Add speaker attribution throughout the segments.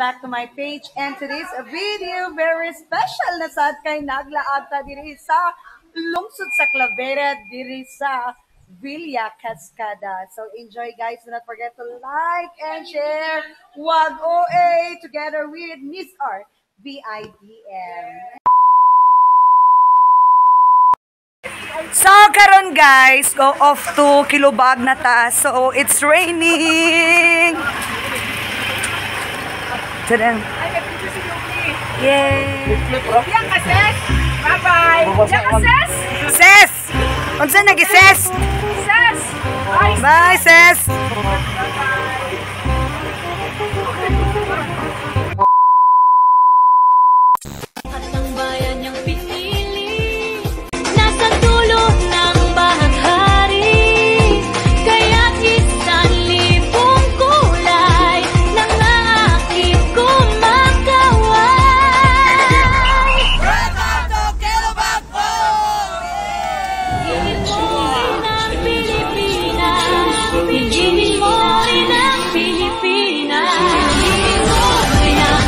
Speaker 1: back to my page, and today's video very special na sad kay naglaag ta diri sa lungsod sa Clavera diri sa Villa Cascada. So enjoy guys, do not forget to like and share. Wag OA together with Miss R VIDM. So karon guys, go off to Kilubag na ta. So it's raining. Tadang. Yay! Yang ka, Ses! Bye-bye! Yang ka, Ses! Ses! Huwag saan nag-Ses? Ses! Bye, Ses!
Speaker 2: At ang bayan niyang pinili, nasa dulo ng bahaghari, kaya't 1,000 kulay nang aakit kumakaway.
Speaker 3: Welcome to Kilubag po!
Speaker 2: Piliin mo rin ang Pilipinas, piliin mo rin ang Pilipinas, piliin mo rin ang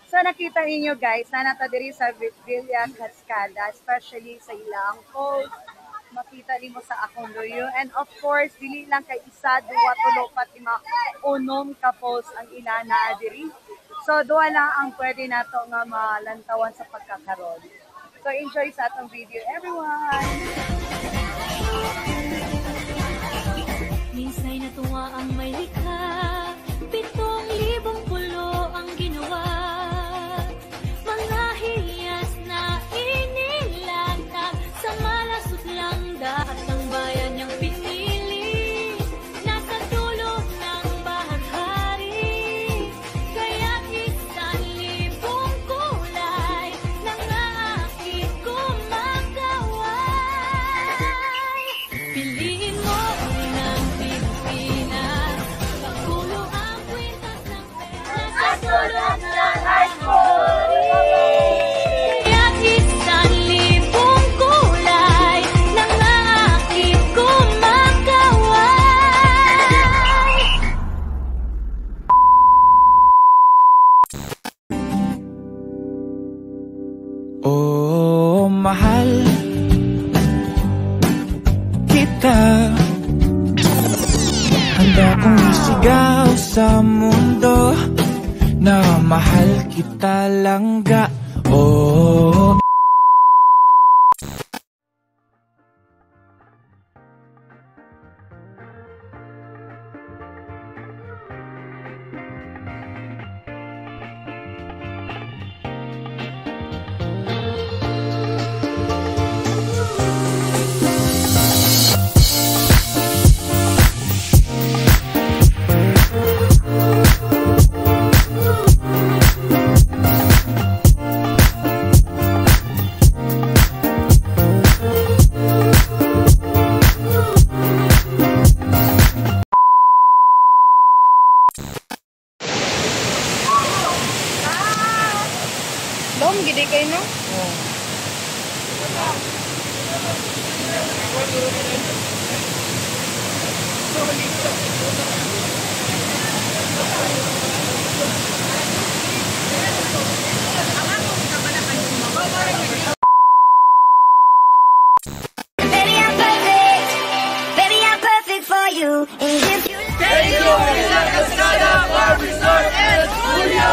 Speaker 1: So nakita niyo guys, na nata diri sa Villa Cascada, especially sa ilang post, makita nimo sa akong loyo. And of course, dili lang kay isa, duwa, tulo, pati unom ka post ang ilana diri. So duwa lang ang pwede nato nga malantawan sa pagkakaroon. So enjoy sa atong video, everyone!
Speaker 2: Minsay natuwa ang may likha, 7,000 pulo ang ginawa. Mga hiyas na inilatag sa malasot lang at ang bayan niyang pinili, nasa dulo ng bahaghari, kaya't 1,000 kulay nang aakit kumakaway. Piliin mo rin ang Pilipinas, pagkulo ang kwintas ng pera, nasa dulo ng bahaghari, kaya't 1,000 kulay nang aakit kumakaway.
Speaker 4: Oh, mahal kita. Handa kong isigaw sa mundo na mahal kita langga. Oh,
Speaker 1: Dom, gede kayo no?
Speaker 5: Baby, I'm perfect. Baby, I'm perfect for you. And if you
Speaker 3: Thank you, Villa Cascada Bar Resort and Studio!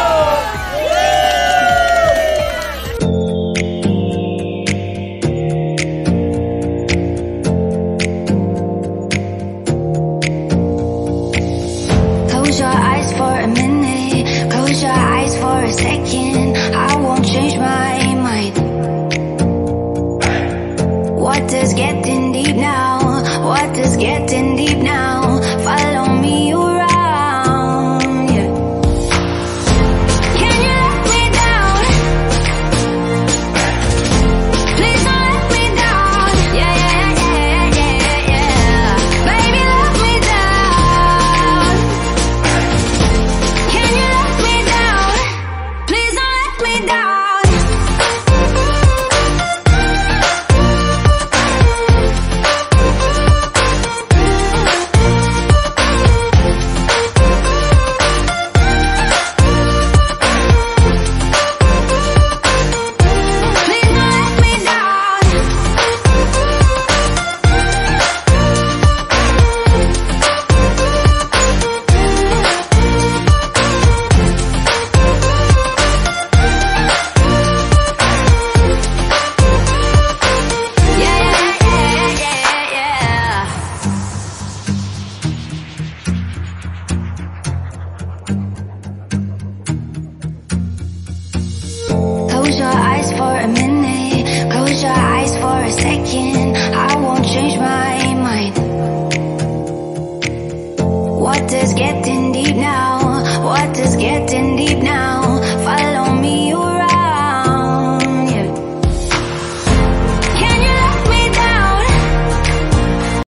Speaker 5: close your eyes for a minute, close your eyes for a second. I won't change my mind. What does getting deep now? What does getting deep now? Follow me around, yeah. Can you let me down? Please don't let me down. Yeah, yeah, yeah, yeah, yeah. Baby, let me down. Can you let me down? Please don't let me down. getting deep now.